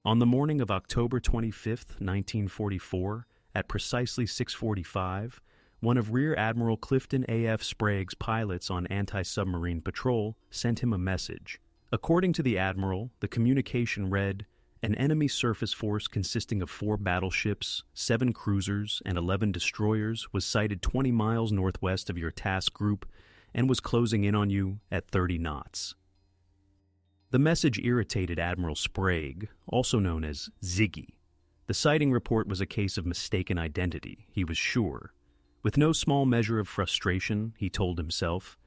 On the morning of October 25, 1944, at precisely 6:45, one of Rear Admiral Clifton A.F. Sprague's pilots on anti-submarine patrol sent him a message. According to the Admiral, the communication read, "An enemy surface force consisting of 4 battleships, 7 cruisers, and 11 destroyers was sighted 20 miles northwest of your task group and was closing in on you at 30 knots." The message irritated Admiral Sprague, also known as Ziggy. The sighting report was a case of mistaken identity, he was sure. With no small measure of frustration, he told himself,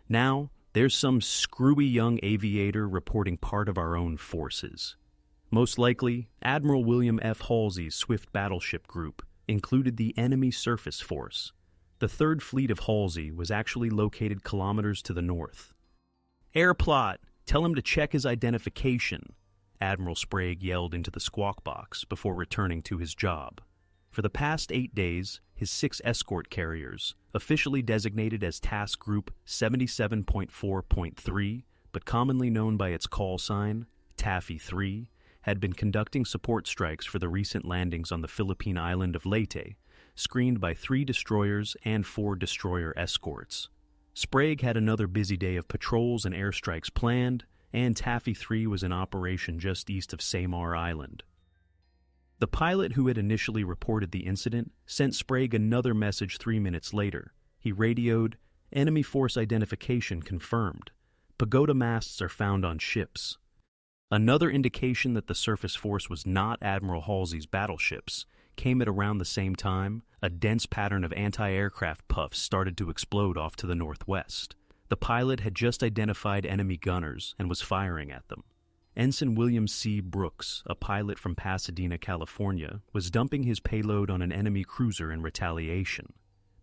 "Now, there's some screwy young aviator reporting part of our own forces." Most likely, Admiral William F. Halsey's swift battleship group included the enemy surface force. The 3rd Fleet of Halsey was actually located kilometers to the north. "Airplot! Tell him to check his identification," Admiral Sprague yelled into the squawk box before returning to his job. For the past 8 days, his 6 escort carriers, officially designated as Task Group 77.4.3, but commonly known by its call sign, Taffy 3, had been conducting support strikes for the recent landings on the Philippine island of Leyte, screened by 3 destroyers and 4 destroyer escorts. Sprague had another busy day of patrols and airstrikes planned, and Taffy 3 was in operation just east of Samar Island. The pilot who had initially reported the incident sent Sprague another message 3 minutes later. He radioed, "Enemy force identification confirmed. Pagoda masts are found on ships." Another indication that the surface force was not Admiral Halsey's battleships came at around the same time a dense pattern of anti-aircraft puffs started to explode off to the northwest. The pilot had just identified enemy gunners and was firing at them. Ensign William C. Brooks, a pilot from Pasadena, California, was dumping his payload on an enemy cruiser in retaliation.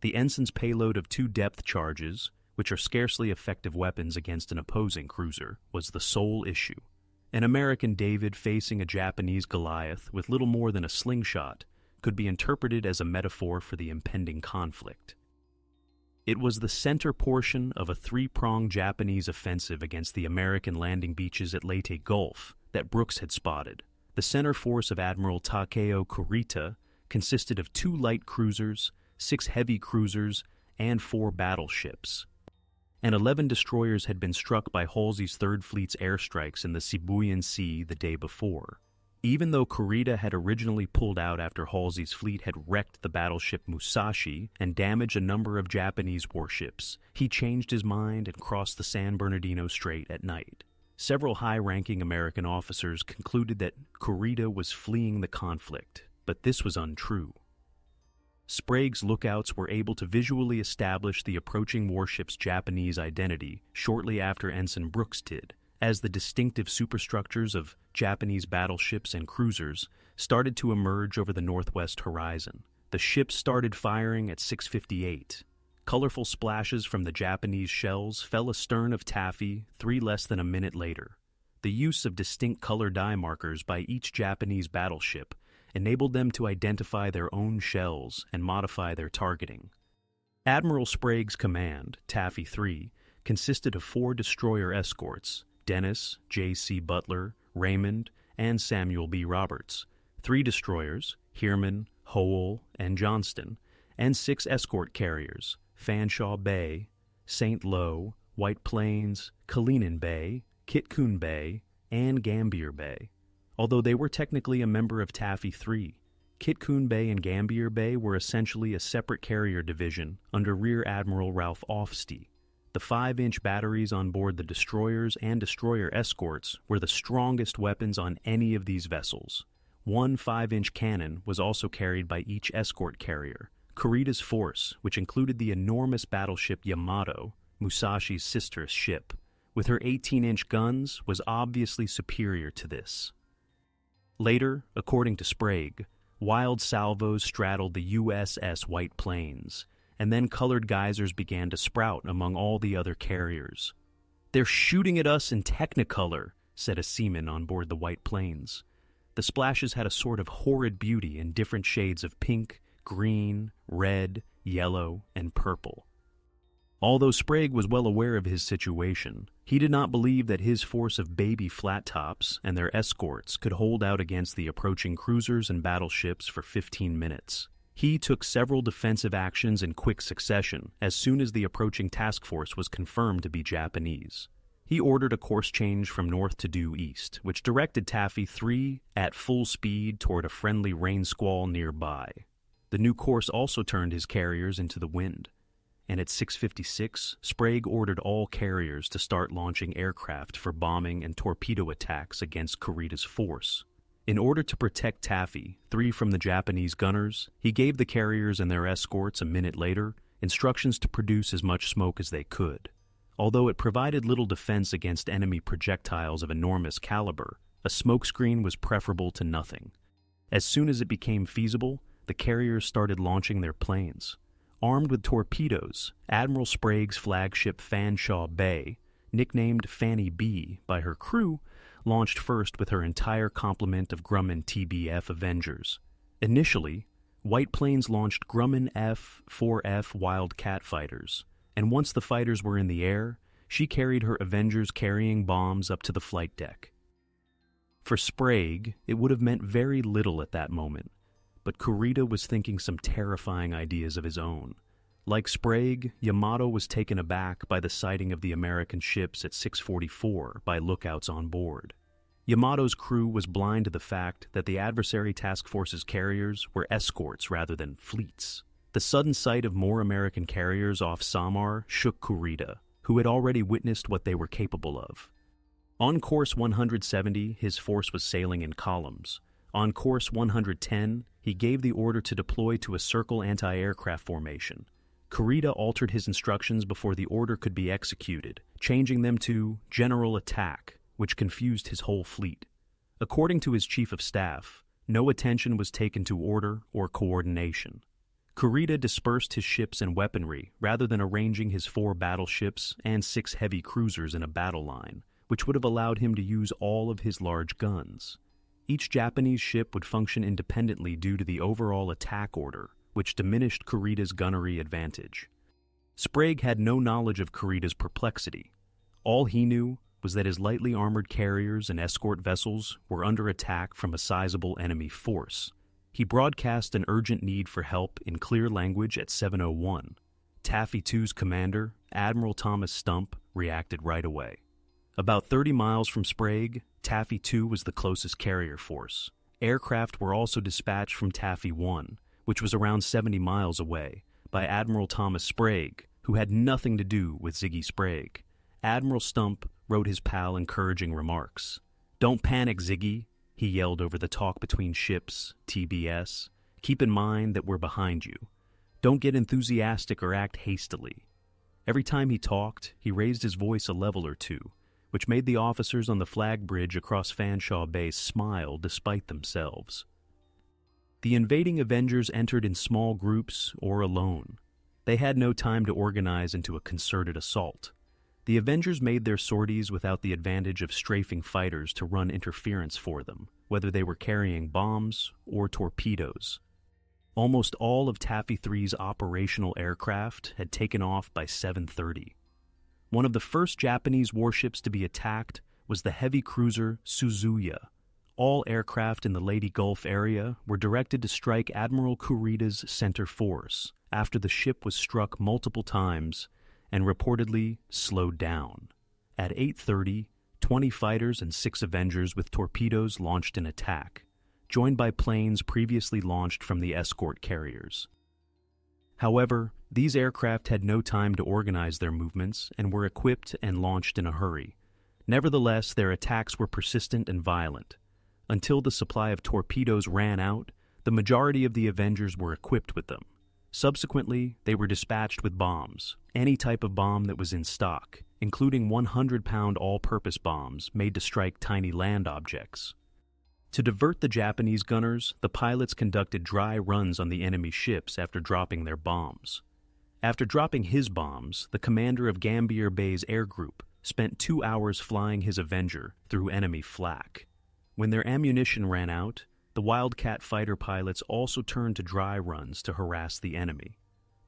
The ensign's payload of 2 depth charges, which are scarcely effective weapons against an opposing cruiser, was the sole issue. An American David facing a Japanese Goliath with little more than a slingshot could be interpreted as a metaphor for the impending conflict. It was the center portion of a 3-pronged Japanese offensive against the American landing beaches at Leyte Gulf that Brooks had spotted. The center force of Admiral Takeo Kurita consisted of 2 light cruisers, 6 heavy cruisers, and 4 battleships. And 11 destroyers had been struck by Halsey's 3rd Fleet's airstrikes in the Sibuyan Sea the day before. Even though Kurita had originally pulled out after Halsey's fleet had wrecked the battleship Musashi and damaged a number of Japanese warships, he changed his mind and crossed the San Bernardino Strait at night. Several high-ranking American officers concluded that Kurita was fleeing the conflict, but this was untrue. Sprague's lookouts were able to visually establish the approaching warship's Japanese identity shortly after Ensign Brooks did, as the distinctive superstructures of Japanese battleships and cruisers started to emerge over the northwest horizon. The ships started firing at 6:58. Colorful splashes from the Japanese shells fell astern of Taffy 3 less than a minute later. The use of distinct color dye markers by each Japanese battleship enabled them to identify their own shells and modify their targeting. Admiral Sprague's command, Taffy 3, consisted of 4 destroyer escorts, Dennis, J.C. Butler, Raymond, and Samuel B. Roberts, 3 destroyers, Heermann, Hoel, and Johnston, and 6 escort carriers, Fanshawe Bay, St. Lo, White Plains, Kalinin Bay, Kitcoon Bay, and Gambier Bay. Although they were technically a member of Taffy 3, Kitcoon Bay and Gambier Bay were essentially a separate carrier division under Rear Admiral Ralph Ofstie. The 5-inch batteries on board the destroyers and destroyer escorts were the strongest weapons on any of these vessels. 1 5-inch cannon was also carried by each escort carrier. Kurita's force, which included the enormous battleship Yamato, Musashi's sister ship, with her 18-inch guns, was obviously superior to this. Later, according to Sprague, wild salvos straddled the USS White Plains, and then colored geysers began to sprout among all the other carriers. "They're shooting at us in Technicolor," said a seaman on board the White Plains. The splashes had a sort of horrid beauty in different shades of pink, green, red, yellow, and purple. Although Sprague was well aware of his situation, he did not believe that his force of baby flat tops and their escorts could hold out against the approaching cruisers and battleships for 15 minutes. He took several defensive actions in quick succession as soon as the approaching task force was confirmed to be Japanese. He ordered a course change from north to due east, which directed Taffy 3 at full speed toward a friendly rain squall nearby. The new course also turned his carriers into the wind, and at 6:56, Sprague ordered all carriers to start launching aircraft for bombing and torpedo attacks against Kurita's force. In order to protect Taffy 3 from the Japanese gunners, he gave the carriers and their escorts a minute later instructions to produce as much smoke as they could. Although it provided little defense against enemy projectiles of enormous caliber, a smokescreen was preferable to nothing. As soon as it became feasible, the carriers started launching their planes. Armed with torpedoes, Admiral Sprague's flagship Fanshawe Bay, nicknamed Fanny B by her crew, launched first with her entire complement of Grumman TBF Avengers. Initially, White Plains launched Grumman F-4F Wildcat fighters, and once the fighters were in the air, she carried her Avengers carrying bombs up to the flight deck. For Sprague, it would have meant very little at that moment, but Kurita was thinking some terrifying ideas of his own. Like Sprague, Yamato was taken aback by the sighting of the American ships at 6:44 by lookouts on board. Yamato's crew was blind to the fact that the adversary task force's carriers were escorts rather than fleets. The sudden sight of more American carriers off Samar shook Kurita, who had already witnessed what they were capable of. On course 170, his force was sailing in columns. On course 110, he gave the order to deploy to a circle anti-aircraft formation. Kurita altered his instructions before the order could be executed, changing them to General Attack, which confused his whole fleet. According to his chief of staff, no attention was taken to order or coordination. Kurita dispersed his ships and weaponry rather than arranging his 4 battleships and 6 heavy cruisers in a battle line, which would have allowed him to use all of his large guns. Each Japanese ship would function independently due to the overall attack order, which diminished Kurita's gunnery advantage. Sprague had no knowledge of Kurita's perplexity. All he knew was that his lightly armored carriers and escort vessels were under attack from a sizable enemy force. He broadcast an urgent need for help in clear language at 7:01. Taffy 2's commander, Admiral Thomas Stump, reacted right away. About 30 miles from Sprague, Taffy 2 was the closest carrier force. Aircraft were also dispatched from Taffy 1, which was around 70 miles away, by Admiral Thomas Sprague, who had nothing to do with Ziggy Sprague. Admiral Stump wrote his pal encouraging remarks. "Don't panic, Ziggy," he yelled over the talk between ships, TBS. "Keep in mind that we're behind you. Don't get enthusiastic or act hastily." Every time he talked, he raised his voice a level or two, which made the officers on the flag bridge across Fanshawe Bay smile despite themselves. The invading Avengers entered in small groups or alone. They had no time to organize into a concerted assault. The Avengers made their sorties without the advantage of strafing fighters to run interference for them, whether they were carrying bombs or torpedoes. Almost all of Taffy 3's operational aircraft had taken off by 7:30. One of the first Japanese warships to be attacked was the heavy cruiser Suzuya. All aircraft in the Leyte Gulf area were directed to strike Admiral Kurita's center force after the ship was struck multiple times and reportedly slowed down. At 8:30, 20 fighters and 6 Avengers with torpedoes launched an attack, joined by planes previously launched from the escort carriers. However, these aircraft had no time to organize their movements and were equipped and launched in a hurry. Nevertheless, their attacks were persistent and violent. Until the supply of torpedoes ran out, the majority of the Avengers were equipped with them. Subsequently, they were dispatched with bombs, any type of bomb that was in stock, including 100-pound all-purpose bombs made to strike tiny land objects. To divert the Japanese gunners, the pilots conducted dry runs on the enemy ships after dropping their bombs. After dropping his bombs, the commander of Gambier Bay's air group spent 2 hours flying his Avenger through enemy flak. When their ammunition ran out, the Wildcat fighter pilots also turned to dry runs to harass the enemy.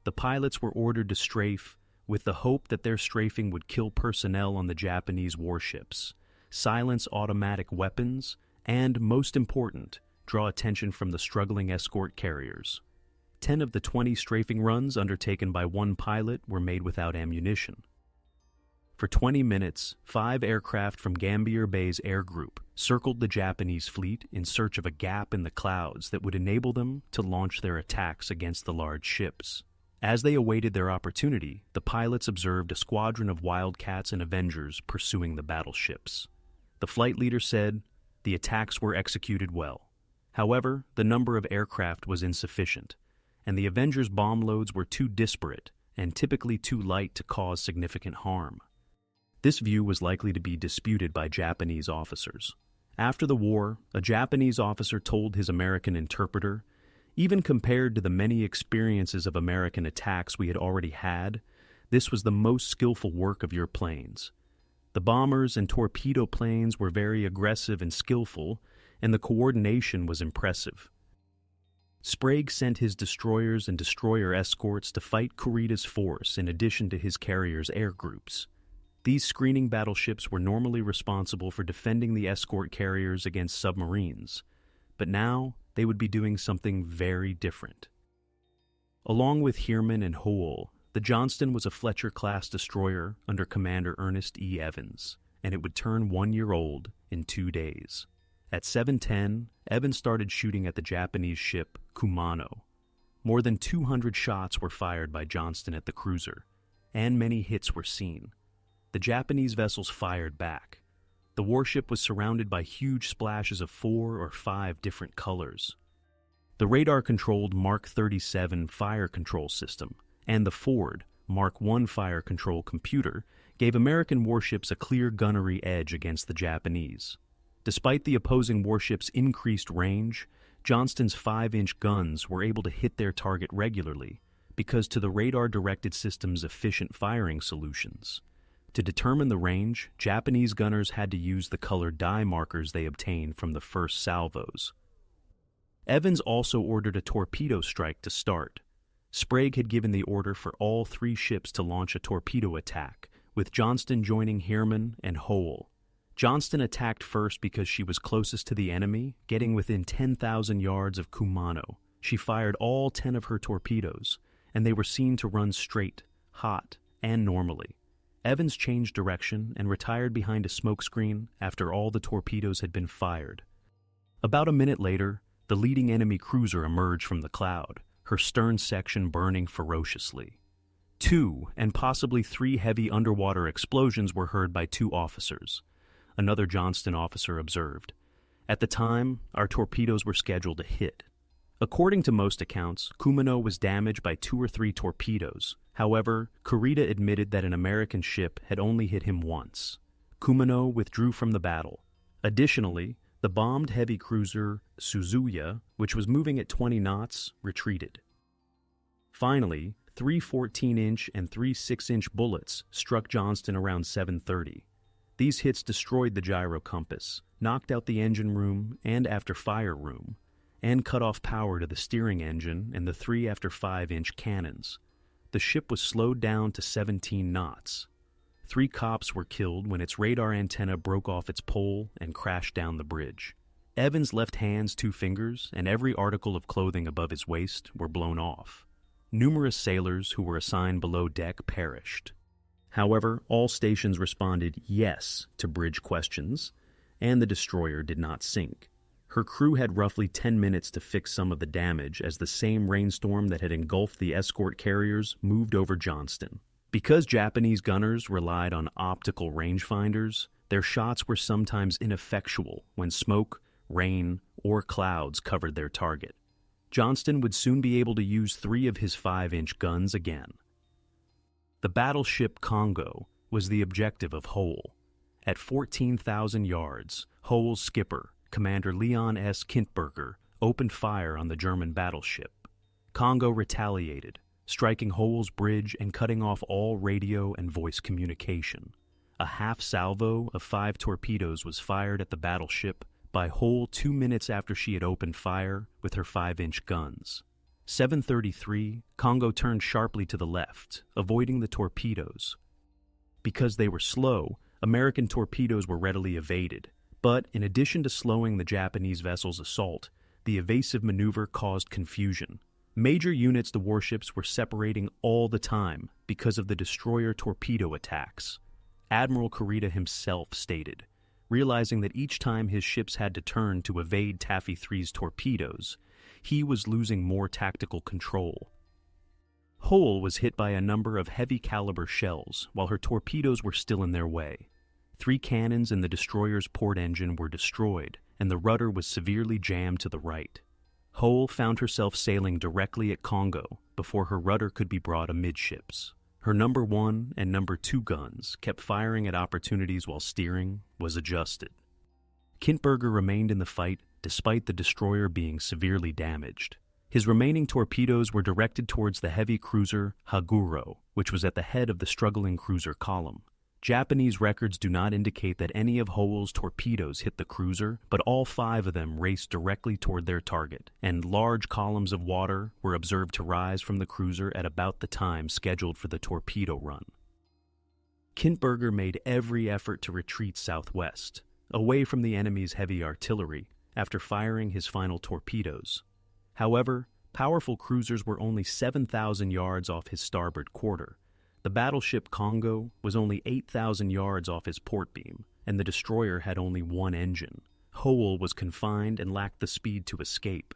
The pilots were ordered to strafe with the hope that their strafing would kill personnel on the Japanese warships, silence automatic weapons, and, most important, draw attention from the struggling escort carriers. 10 of the 20 strafing runs undertaken by one pilot were made without ammunition. For 20 minutes, 5 aircraft from Gambier Bay's air group circled the Japanese fleet in search of a gap in the clouds that would enable them to launch their attacks against the large ships. As they awaited their opportunity, the pilots observed a squadron of Wildcats and Avengers pursuing the battleships. The flight leader said, "The attacks were executed well. However, the number of aircraft was insufficient, and the Avengers' bomb loads were too disparate and typically too light to cause significant harm." This view was likely to be disputed by Japanese officers. After the war, a Japanese officer told his American interpreter, "Even compared to the many experiences of American attacks we had already had, this was the most skillful work of your planes. The bombers and torpedo planes were very aggressive and skillful, and the coordination was impressive." Sprague sent his destroyers and destroyer escorts to fight Kurita's force in addition to his carrier's air groups. These screening battleships were normally responsible for defending the escort carriers against submarines, but now they would be doing something very different. Along with Heermann and Hoel, the Johnston was a Fletcher-class destroyer under Commander Ernest E. Evans, and it would turn 1 year old in 2 days. At 7:10, Evans started shooting at the Japanese ship Kumano. More than 200 shots were fired by Johnston at the cruiser, and many hits were seen. The Japanese vessels fired back. The warship was surrounded by huge splashes of 4 or 5 different colors. The radar-controlled Mark 37 fire control system and the Ford Mark I fire control computer gave American warships a clear gunnery edge against the Japanese. Despite the opposing warships' increased range, Johnston's 5-inch guns were able to hit their target regularly because to the radar-directed system's efficient firing solutions. To determine the range, Japanese gunners had to use the colored dye markers they obtained from the first salvos. Evans also ordered a torpedo strike to start. Sprague had given the order for all 3 ships to launch a torpedo attack, with Johnston joining Heermann and Hoel. Johnston attacked first because she was closest to the enemy, getting within 10,000 yards of Kumano. She fired all 10 of her torpedoes, and they were seen to run straight, hot, and normally. Evans changed direction and retired behind a smokescreen after all the torpedoes had been fired. About a minute later, the leading enemy cruiser emerged from the cloud, her stern section burning ferociously. 2 and possibly 3 heavy underwater explosions were heard by 2 officers. Another Johnston officer observed, "At the time, our torpedoes were scheduled to hit." According to most accounts, Kumano was damaged by 2 or 3 torpedoes. However, Kurita admitted that an American ship had only hit him once. Kumano withdrew from the battle. Additionally, the bombed heavy cruiser Suzuya, which was moving at 20 knots, retreated. Finally, 3 14-inch and 3 6-inch bullets struck Johnston around 7:30. These hits destroyed the gyro compass, knocked out the engine room and after-fire room, and cut off power to the steering engine and the 3 after 5-inch cannons. The ship was slowed down to 17 knots. 3 cops were killed when its radar antenna broke off its pole and crashed down the bridge. Evans' left hand's 2 fingers and every article of clothing above his waist were blown off. Numerous sailors who were assigned below deck perished. However, all stations responded yes to bridge questions, and the destroyer did not sink. Her crew had roughly 10 minutes to fix some of the damage as the same rainstorm that had engulfed the escort carriers moved over Johnston. Because Japanese gunners relied on optical rangefinders, their shots were sometimes ineffectual when smoke, rain, or clouds covered their target. Johnston would soon be able to use 3 of his 5-inch guns again. The battleship Congo was the objective of Hoel. At 14,000 yards, Hoel's skipper, Commander Leon S. Kintberger, opened fire on the German battleship. Congo retaliated, striking Hoel's bridge and cutting off all radio and voice communication. A half salvo of 5 torpedoes was fired at the battleship by Hoel 2 minutes after she had opened fire with her 5-inch guns. 7:33, Congo turned sharply to the left, avoiding the torpedoes. Because they were slow, American torpedoes were readily evaded. But in addition to slowing the Japanese vessel's assault, the evasive maneuver caused confusion. Major units the warships were separating all the time because of the destroyer torpedo attacks. Admiral Kurita himself stated, realizing that each time his ships had to turn to evade Taffy 3's torpedoes, he was losing more tactical control. Hoel was hit by a number of heavy-caliber shells while her torpedoes were still in their way. 3 cannons in the destroyer's port engine were destroyed, and the rudder was severely jammed to the right. Hoel found herself sailing directly at Congo before her rudder could be brought amidships. Her number 1 and number 2 guns kept firing at opportunities while steering was adjusted. Kintberger remained in the fight despite the destroyer being severely damaged. His remaining torpedoes were directed towards the heavy cruiser Haguro, which was at the head of the struggling cruiser column. Japanese records do not indicate that any of Hoel's torpedoes hit the cruiser, but all 5 of them raced directly toward their target, and large columns of water were observed to rise from the cruiser at about the time scheduled for the torpedo run. Kintberger made every effort to retreat southwest, away from the enemy's heavy artillery, after firing his final torpedoes. However, powerful cruisers were only 7,000 yards off his starboard quarter. The battleship Congo was only 8,000 yards off his port beam, and the destroyer had only 1 engine. Hoel was confined and lacked the speed to escape.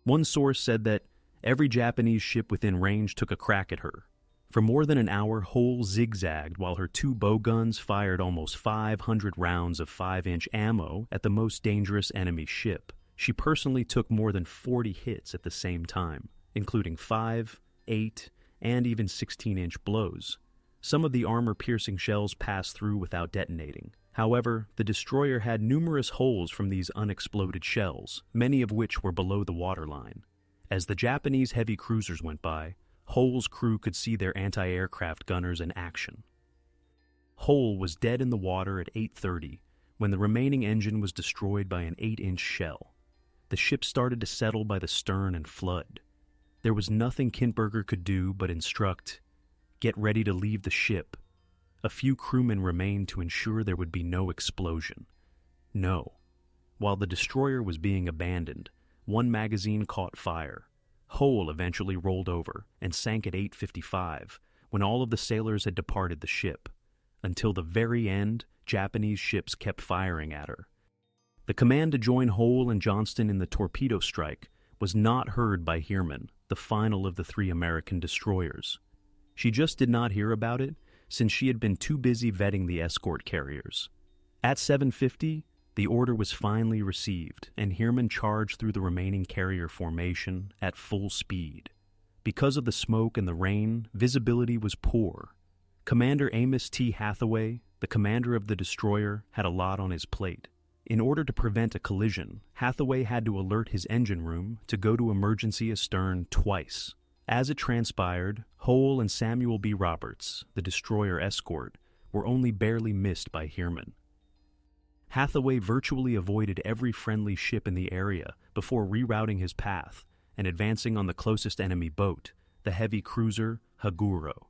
One source said that every Japanese ship within range took a crack at her. For more than an hour, Hoel zigzagged while her 2 bow guns fired almost 500 rounds of 5-inch ammo at the most dangerous enemy ship. She personally took more than 40 hits at the same time, including 5, 8, and even 16-inch blows. Some of the armor-piercing shells passed through without detonating. However, the destroyer had numerous holes from these unexploded shells, many of which were below the waterline. As the Japanese heavy cruisers went by, Hoel's crew could see their anti-aircraft gunners in action. Hoel was dead in the water at 8:30 when the remaining engine was destroyed by an 8-inch shell. The ship started to settle by the stern and flood. There was nothing Kintberger could do but instruct, "Get ready to leave the ship." A few crewmen remained to ensure there would be no explosion. No. While the destroyer was being abandoned, 1 magazine caught fire. Hoel eventually rolled over and sank at 8:55 when all of the sailors had departed the ship. Until the very end, Japanese ships kept firing at her. The command to join Hoel and Johnston in the torpedo strike was not heard by Heermann, the final of the 3 American destroyers. She just did not hear about it since she had been too busy vetting the escort carriers. At 7:50, the order was finally received, and Heermann charged through the remaining carrier formation at full speed. Because of the smoke and the rain, visibility was poor. Commander Amos T. Hathaway, the commander of the destroyer, had a lot on his plate. In order to prevent a collision, Hathaway had to alert his engine room to go to emergency astern twice. As it transpired, Hoel and Samuel B. Roberts, the destroyer Escort, were only barely missed by Heermann. Hathaway virtually avoided every friendly ship in the area before rerouting his path and advancing on the closest enemy boat, the heavy cruiser Haguro.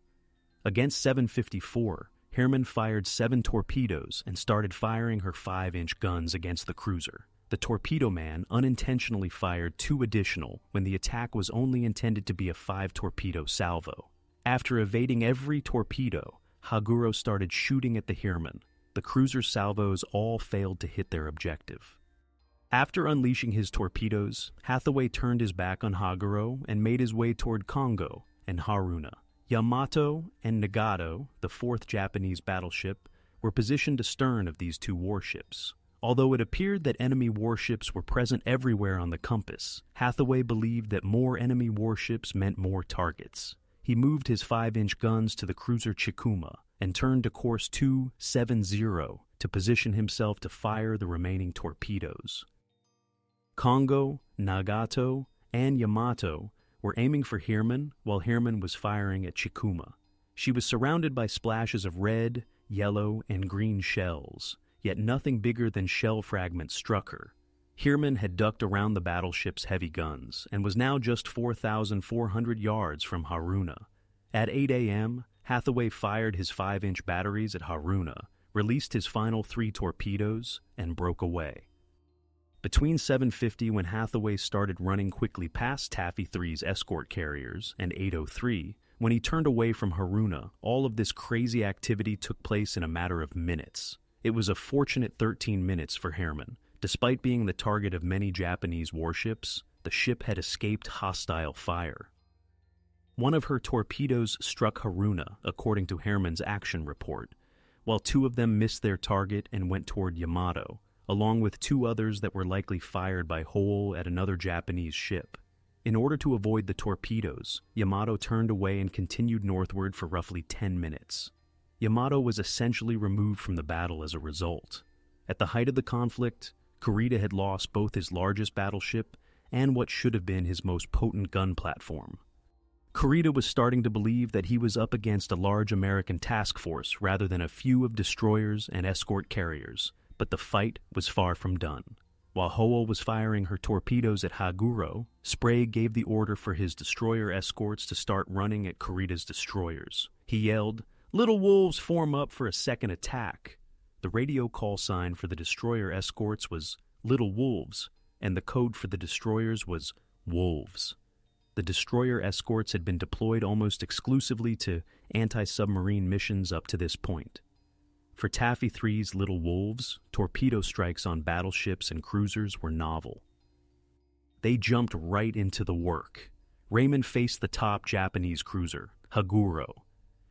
Against 754, Heermann fired 7 torpedoes and started firing her 5-inch guns against the cruiser. The torpedo man unintentionally fired 2 additional when the attack was only intended to be a 5-torpedo salvo. After evading every torpedo, Haguro started shooting at the Heermann. The cruiser's salvos all failed to hit their objective. After unleashing his torpedoes, Hathaway turned his back on Haguro and made his way toward Congo and Haruna. Yamato and Nagato, the 4th Japanese battleship, were positioned astern of these 2 warships. Although it appeared that enemy warships were present everywhere on the compass, Hathaway believed that more enemy warships meant more targets. He moved his 5-inch guns to the cruiser Chikuma and turned to course 270 to position himself to fire the remaining torpedoes. Congo, Nagato, and Yamato were aiming for Heermann while Heermann was firing at Chikuma. She was surrounded by splashes of red, yellow, and green shells, yet nothing bigger than shell fragments struck her. Heermann had ducked around the battleship's heavy guns and was now just 4,400 yards from Haruna. At 8 a.m., Hathaway fired his 5-inch batteries at Haruna, released his final 3 torpedoes, and broke away. Between 7:50, when Hathaway started running quickly past Taffy 3's escort carriers, and 8:03, when he turned away from Haruna, all of this crazy activity took place in a matter of minutes. It was a fortunate 13 minutes for Heermann. Despite being the target of many Japanese warships, the ship had escaped hostile fire. One of her torpedoes struck Haruna, according to Heermann's action report, while 2 of them missed their target and went toward Yamato, along with 2 others that were likely fired by Hoel at another Japanese ship. In order to avoid the torpedoes, Yamato turned away and continued northward for roughly 10 minutes. Yamato was essentially removed from the battle as a result. At the height of the conflict, Kurita had lost both his largest battleship and what should have been his most potent gun platform. Kurita was starting to believe that he was up against a large American task force rather than a few of destroyers and escort carriers, but the fight was far from done. While Hoel was firing her torpedoes at Haguro, Sprague gave the order for his destroyer escorts to start running at Kurita's destroyers. He yelled, "Little wolves, form up for a second attack." The radio call sign for the destroyer escorts was Little Wolves, and the code for the destroyers was Wolves. The destroyer escorts had been deployed almost exclusively to anti-submarine missions up to this point. For Taffy 3's Little Wolves, torpedo strikes on battleships and cruisers were novel. They jumped right into the work. Raymond faced the top Japanese cruiser, Haguro.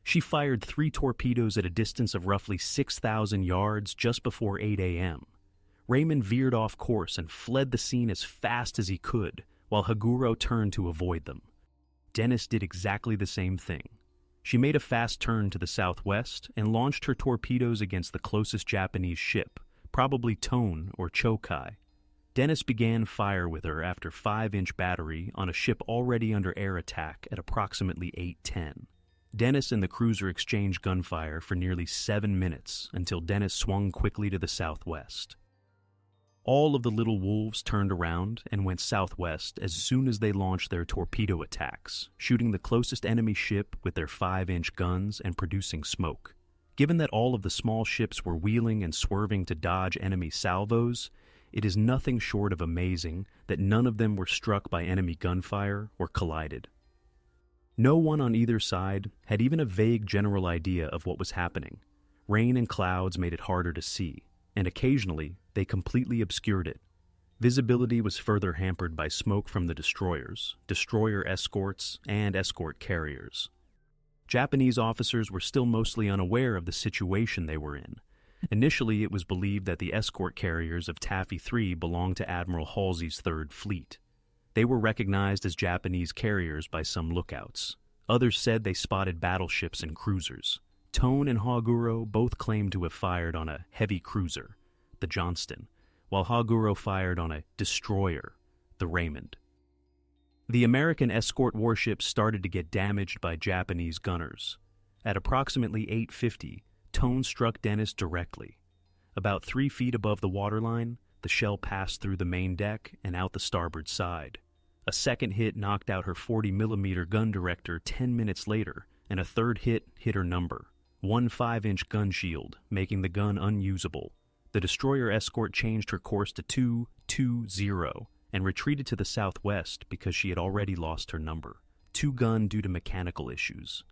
She fired 3 torpedoes at a distance of roughly 6,000 yards just before 8 a.m. Raymond veered off course and fled the scene as fast as he could, while Haguro turned to avoid them. Dennis did exactly the same thing. She made a fast turn to the southwest and launched her torpedoes against the closest Japanese ship, probably Tone or Chokai. Dennis began fire with her after 5-inch battery on a ship already under air attack at approximately 8:10. Dennis and the cruiser exchanged gunfire for nearly 7 minutes until Dennis swung quickly to the southwest. All of the Little Wolves turned around and went southwest as soon as they launched their torpedo attacks, shooting the closest enemy ship with their 5-inch guns and producing smoke. Given that all of the small ships were wheeling and swerving to dodge enemy salvos, it is nothing short of amazing that none of them were struck by enemy gunfire or collided. No one on either side had even a vague general idea of what was happening. Rain and clouds made it harder to see, and occasionally they completely obscured it. Visibility was further hampered by smoke from the destroyers, destroyer escorts, and escort carriers. Japanese officers were still mostly unaware of the situation they were in. Initially, it was believed that the escort carriers of Taffy 3 belonged to Admiral Halsey's Third Fleet. They were recognized as Japanese carriers by some lookouts. Others said they spotted battleships and cruisers. Tone and Haguro both claimed to have fired on a heavy cruiser, the Johnston, while Haguro fired on a destroyer, the Raymond. The American escort warships started to get damaged by Japanese gunners. At approximately 8:50, Tone struck Dennis directly. About 3 feet above the waterline, the shell passed through the main deck and out the starboard side. A second hit knocked out her 40mm gun director 10 minutes later, and a third hit hit her number, one 5-inch gun shield, making the gun unusable. The destroyer escort changed her course to 220 and retreated to the southwest because she had already lost her number, 2 gun due to mechanical issues.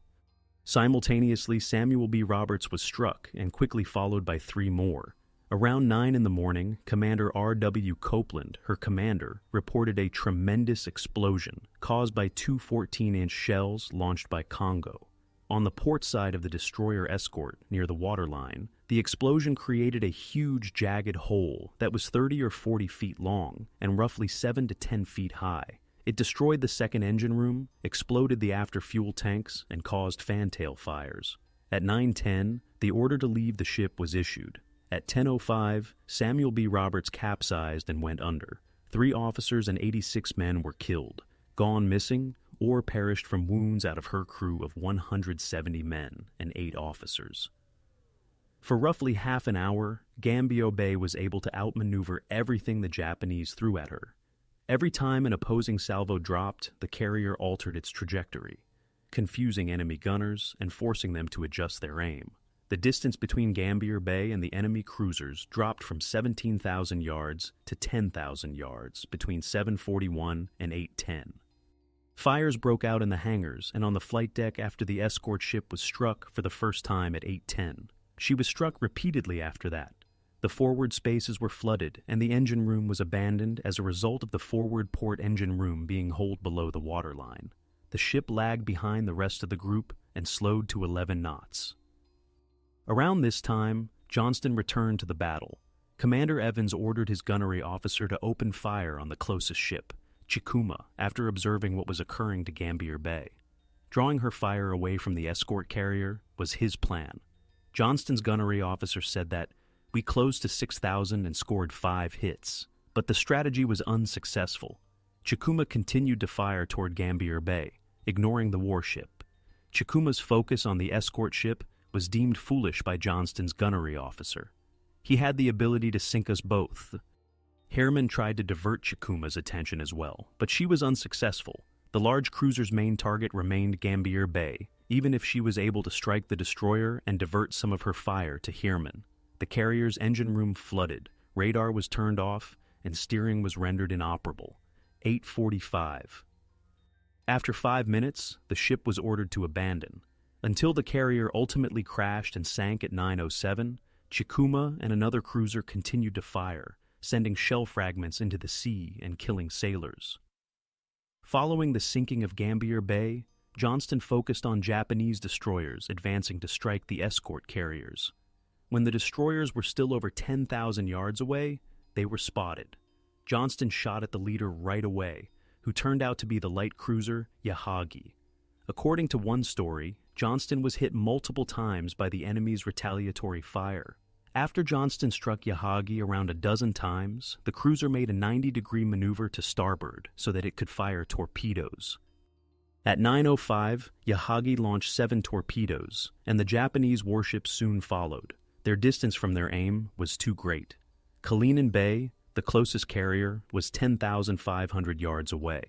Simultaneously, Samuel B. Roberts was struck and quickly followed by 3 more. Around 9 in the morning, Commander R.W. Copeland, her commander, reported a tremendous explosion caused by 2 14-inch shells launched by Congo. On the port side of the destroyer escort, near the waterline, the explosion created a huge jagged hole that was 30 or 40 feet long and roughly 7 to 10 feet high. It destroyed the second engine room, exploded the after fuel tanks, and caused fantail fires. At 9:10, the order to leave the ship was issued. At 10:05, Samuel B. Roberts capsized and went under. 3 officers and 86 men were killed, gone missing, or perished from wounds out of her crew of 170 men and 8 officers. For roughly half an hour, Gambier Bay was able to outmaneuver everything the Japanese threw at her. Every time an opposing salvo dropped, the carrier altered its trajectory, confusing enemy gunners and forcing them to adjust their aim. The distance between Gambier Bay and the enemy cruisers dropped from 17,000 yards to 10,000 yards between 7:41 and 8:10. Fires broke out in the hangars and on the flight deck after the escort ship was struck for the first time at 8:10. She was struck repeatedly after that. The forward spaces were flooded and the engine room was abandoned as a result of the forward port engine room being holed below the waterline. The ship lagged behind the rest of the group and slowed to 11 knots. Around this time, Johnston returned to the battle. Commander Evans ordered his gunnery officer to open fire on the closest ship, Chikuma, after observing what was occurring to Gambier Bay. Drawing her fire away from the escort carrier was his plan. Johnston's gunnery officer said that, "We closed to 6,000 and scored 5 hits." But the strategy was unsuccessful. Chikuma continued to fire toward Gambier Bay, ignoring the warship. Chikuma's focus on the escort ship was deemed foolish by Johnston's gunnery officer. He had the ability to sink us both. Heermann tried to divert Chikuma's attention as well, but she was unsuccessful. The large cruiser's main target remained Gambier Bay, even if she was able to strike the destroyer and divert some of her fire to Heermann. The carrier's engine room flooded, radar was turned off, and steering was rendered inoperable. 8:45. After 5 minutes, the ship was ordered to abandon. Until the carrier ultimately crashed and sank at 9:07, Chikuma and another cruiser continued to fire, sending shell fragments into the sea and killing sailors. Following the sinking of Gambier Bay, Johnston focused on Japanese destroyers advancing to strike the escort carriers. When the destroyers were still over 10,000 yards away, they were spotted. Johnston shot at the leader right away, who turned out to be the light cruiser Yahagi. According to one story, Johnston was hit multiple times by the enemy's retaliatory fire. After Johnston struck Yahagi around a dozen times, the cruiser made a 90-degree maneuver to starboard so that it could fire torpedoes. At 9:05, Yahagi launched 7 torpedoes, and the Japanese warships soon followed. Their distance from their aim was too great. Kalinin Bay, the closest carrier, was 10,500 yards away.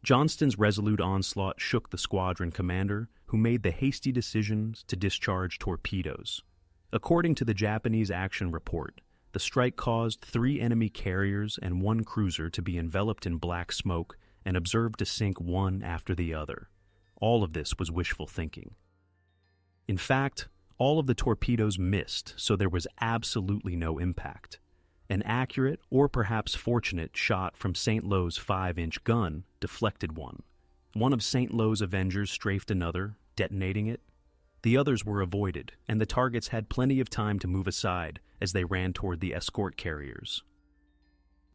Johnston's resolute onslaught shook the squadron commander, who made the hasty decisions to discharge torpedoes. According to the Japanese action report, the strike caused 3 enemy carriers and 1 cruiser to be enveloped in black smoke and observed to sink one after the other. All of this was wishful thinking. In fact, all of the torpedoes missed, so there was absolutely no impact. An accurate, or perhaps fortunate, shot from St. Lo's 5-inch gun deflected one. One of St. Lo's Avengers strafed another, detonating it. The others were avoided, and the targets had plenty of time to move aside as they ran toward the escort carriers.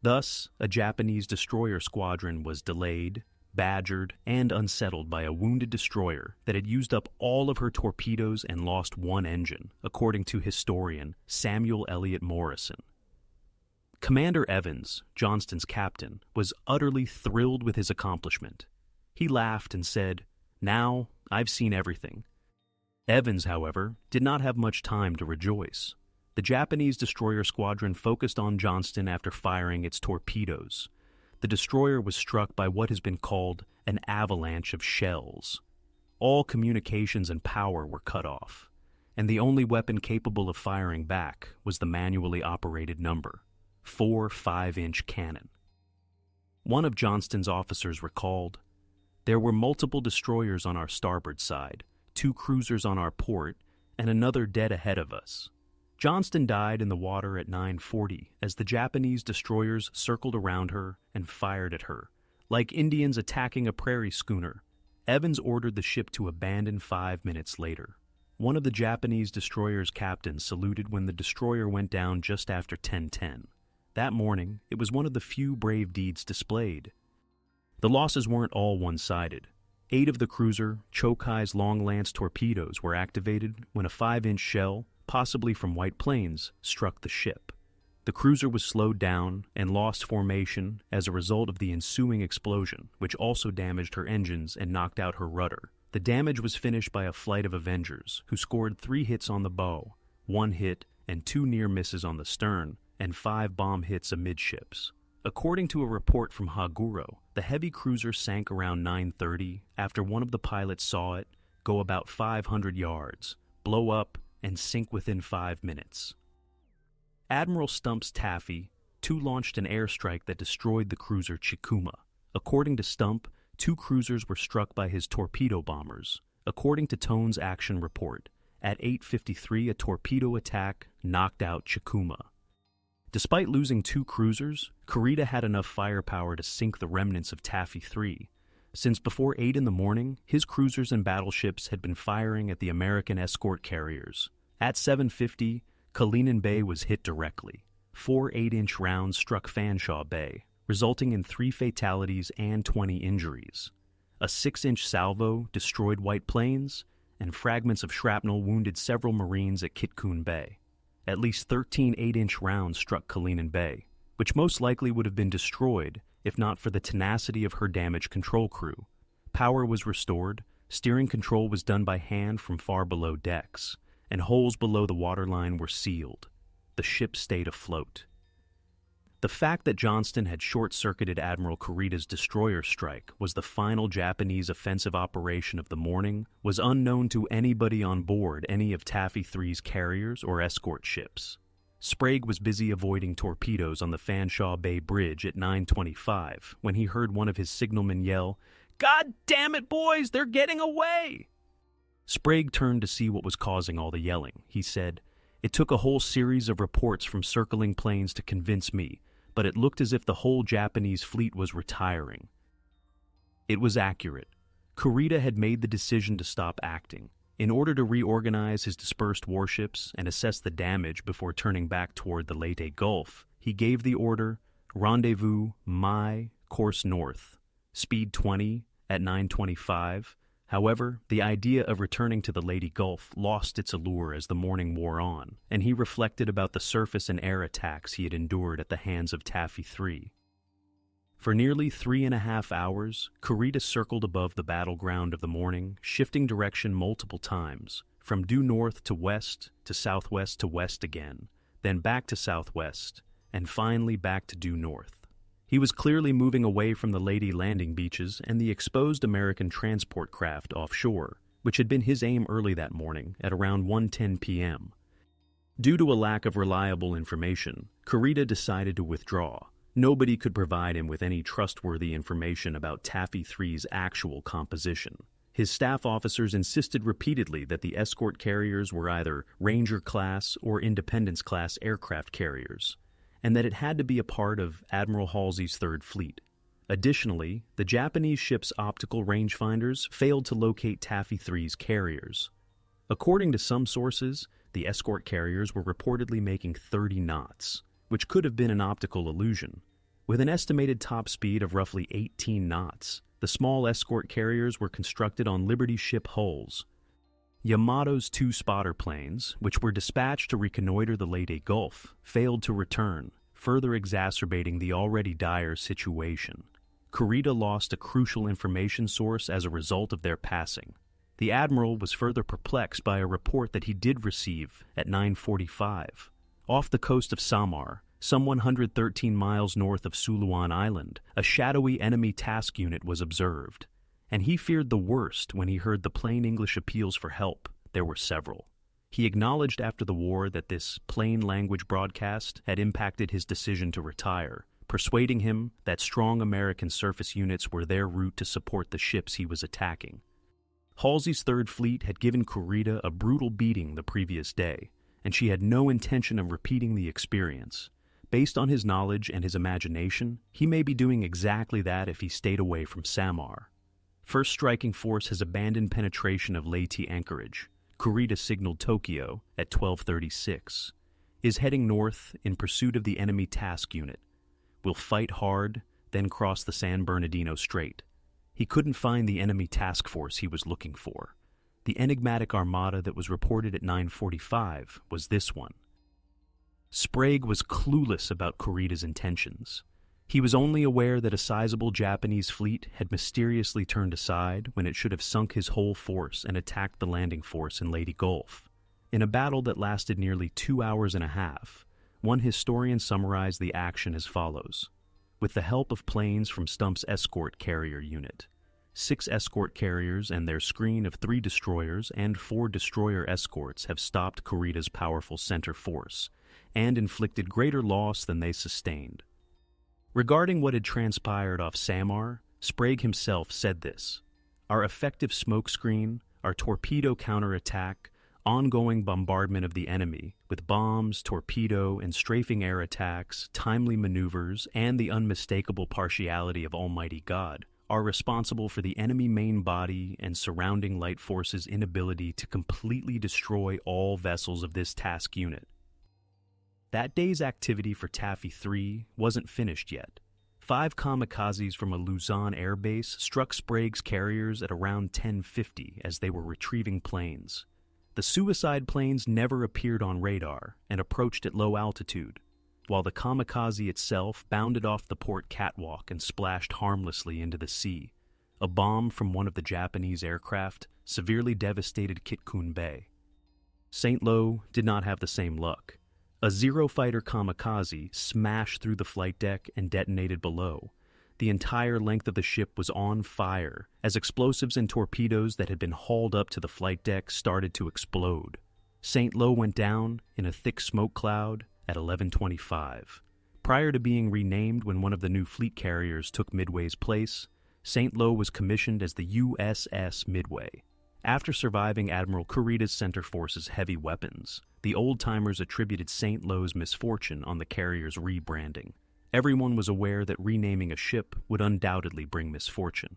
Thus, a Japanese destroyer squadron was delayed, badgered, and unsettled by a wounded destroyer that had used up all of her torpedoes and lost 1 engine, according to historian Samuel Eliot Morrison. Commander Evans, Johnston's captain, was utterly thrilled with his accomplishment. He laughed and said, "Now, I've seen everything." Evans, however, did not have much time to rejoice. The Japanese destroyer squadron focused on Johnston after firing its torpedoes. The destroyer was struck by what has been called an avalanche of shells. All communications and power were cut off, and the only weapon capable of firing back was the manually operated number, 4 5-inch cannon. One of Johnston's officers recalled, "There were multiple destroyers on our starboard side, 2 cruisers on our port, and another dead ahead of us." Johnston died in the water at 9:40 as the Japanese destroyers circled around her and fired at her, like Indians attacking a prairie schooner. Evans ordered the ship to abandon 5 minutes later. One of the Japanese destroyer's captains saluted when the destroyer went down just after 10:10. That morning, it was one of the few brave deeds displayed. The losses weren't all one-sided. 8 of the cruiser Chokai's long-lance torpedoes were activated when a 5-inch shell, possibly from White Plains, struck the ship. The cruiser was slowed down and lost formation as a result of the ensuing explosion, which also damaged her engines and knocked out her rudder. The damage was finished by a flight of Avengers, who scored 3 hits on the bow, 1 hit and 2 near misses on the stern, and 5 bomb hits amidships. According to a report from Haguro, the heavy cruiser sank around 9:30 after one of the pilots saw it go about 500 yards, blow up, and sink within 5 minutes. Admiral Stump's Taffy launched an airstrike that destroyed the cruiser Chikuma. According to Stump, 2 cruisers were struck by his torpedo bombers. According to Tone's action report, at 8:53 a torpedo attack knocked out Chikuma. Despite losing 2 cruisers, Kurita had enough firepower to sink the remnants of Taffy 3, since before 8 in the morning, his cruisers and battleships had been firing at the American escort carriers. At 7:50, Gambier Bay was hit directly. 4 8-inch rounds struck Fanshawe Bay, resulting in 3 fatalities and 20 injuries. A 6-inch salvo destroyed White Plains, and fragments of shrapnel wounded several Marines at Kitkoon Bay. At least 13 8-inch rounds struck Gambier Bay, which most likely would have been destroyed if not for the tenacity of her damaged control crew. Power was restored, steering control was done by hand from far below decks, and holes below the waterline were sealed. The ship stayed afloat. The fact that Johnston had short-circuited Admiral Kurita's destroyer strike was the final Japanese offensive operation of the morning was unknown to anybody on board any of Taffy 3's carriers or escort ships. Sprague was busy avoiding torpedoes on the Fanshawe Bay Bridge at 9:25 when he heard one of his signalmen yell, "God damn it, boys, they're getting away!" Sprague turned to see what was causing all the yelling. He said, "It took a whole series of reports from circling planes to convince me, but it looked as if the whole Japanese fleet was retiring." It was accurate. Kurita had made the decision to stop acting. In order to reorganize his dispersed warships and assess the damage before turning back toward the Leyte Gulf, he gave the order, "Rendezvous, Mai, course north, speed 20 at 9:25. However, the idea of returning to the Leyte Gulf lost its allure as the morning wore on, and he reflected about the surface and air attacks he had endured at the hands of Taffy 3. For nearly 3.5 hours, Kurita circled above the battleground of the morning, shifting direction multiple times, from due north to west to southwest to west again, then back to southwest, and finally back to due north. He was clearly moving away from the Leyte landing beaches and the exposed American transport craft offshore, which had been his aim early that morning at around 1:10 p.m. Due to a lack of reliable information, Kurita decided to withdraw. Nobody could provide him with any trustworthy information about Taffy 3's actual composition. His staff officers insisted repeatedly that the escort carriers were either Ranger-class or Independence-class aircraft carriers, and that it had to be a part of Admiral Halsey's Third Fleet. Additionally, the Japanese ship's optical rangefinders failed to locate Taffy 3's carriers. According to some sources, the escort carriers were reportedly making 30 knots, which could have been an optical illusion. With an estimated top speed of roughly 18 knots, the small escort carriers were constructed on Liberty ship hulls. Yamato's 2 spotter planes, which were dispatched to reconnoiter the Leyte Gulf, failed to return, further exacerbating the already dire situation. Kurita lost a crucial information source as a result of their passing. The admiral was further perplexed by a report that he did receive at 9:45. Off the coast of Samar, some 113 miles north of Suluan Island, a shadowy enemy task unit was observed, and he feared the worst when he heard the plain English appeals for help. There were several. He acknowledged after the war that this plain language broadcast had impacted his decision to retire, persuading him that strong American surface units were their route to support the ships he was attacking. Halsey's Third Fleet had given Kurita a brutal beating the previous day, and she had no intention of repeating the experience. Based on his knowledge and his imagination, he may be doing exactly that if he stayed away from Samar. First Striking Force has abandoned penetration of Leyte anchorage. Kurita signaled Tokyo at 12:36. Is heading north in pursuit of the enemy task unit. Will fight hard, then cross the San Bernardino Strait. He couldn't find the enemy task force he was looking for. The enigmatic armada that was reported at 9:45 was this one. Sprague was clueless about Kurita's intentions. He was only aware that a sizable Japanese fleet had mysteriously turned aside when it should have sunk his whole force and attacked the landing force in Leyte Gulf. In a battle that lasted nearly 2 hours and a half, one historian summarized the action as follows. With the help of planes from Stump's escort carrier unit, 6 escort carriers and their screen of 3 destroyers and 4 destroyer escorts have stopped Kurita's powerful center force and inflicted greater loss than they sustained. Regarding what had transpired off Samar, Sprague himself said this: "Our effective smokescreen, our torpedo counterattack, ongoing bombardment of the enemy with bombs, torpedo, and strafing air attacks, timely maneuvers, and the unmistakable partiality of Almighty God are responsible for the enemy main body and surrounding light forces' inability to completely destroy all vessels of this task unit." That day's activity for Taffy 3 wasn't finished yet. 5 kamikazes from a Luzon airbase struck Sprague's carriers at around 10:50 as they were retrieving planes. The suicide planes never appeared on radar and approached at low altitude, while the kamikaze itself bounded off the port catwalk and splashed harmlessly into the sea. A bomb from one of the Japanese aircraft severely devastated Gambier Bay. St. Lo did not have the same luck. A Zero-fighter kamikaze smashed through the flight deck and detonated below. The entire length of the ship was on fire as explosives and torpedoes that had been hauled up to the flight deck started to explode. St. Lo went down in a thick smoke cloud at 11:25. Prior to being renamed when one of the new fleet carriers took Midway's place, St. Lo was commissioned as the USS Midway. After surviving Admiral Kurita's center force's heavy weapons, the old-timers attributed St. Lo's misfortune on the carrier's rebranding. Everyone was aware that renaming a ship would undoubtedly bring misfortune.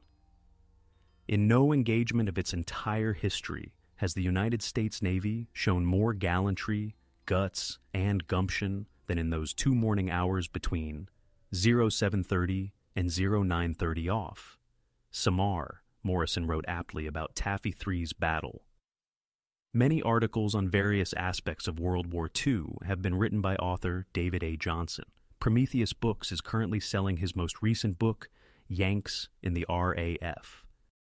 In no engagement of its entire history has the United States Navy shown more gallantry, guts, and gumption than in those 2 morning hours between 0730 and 0930 off. Samar, Morrison wrote aptly about Taffy 3's battle. Many articles on various aspects of World War II have been written by author David A. Johnson. Prometheus Books is currently selling his most recent book, Yanks in the RAF.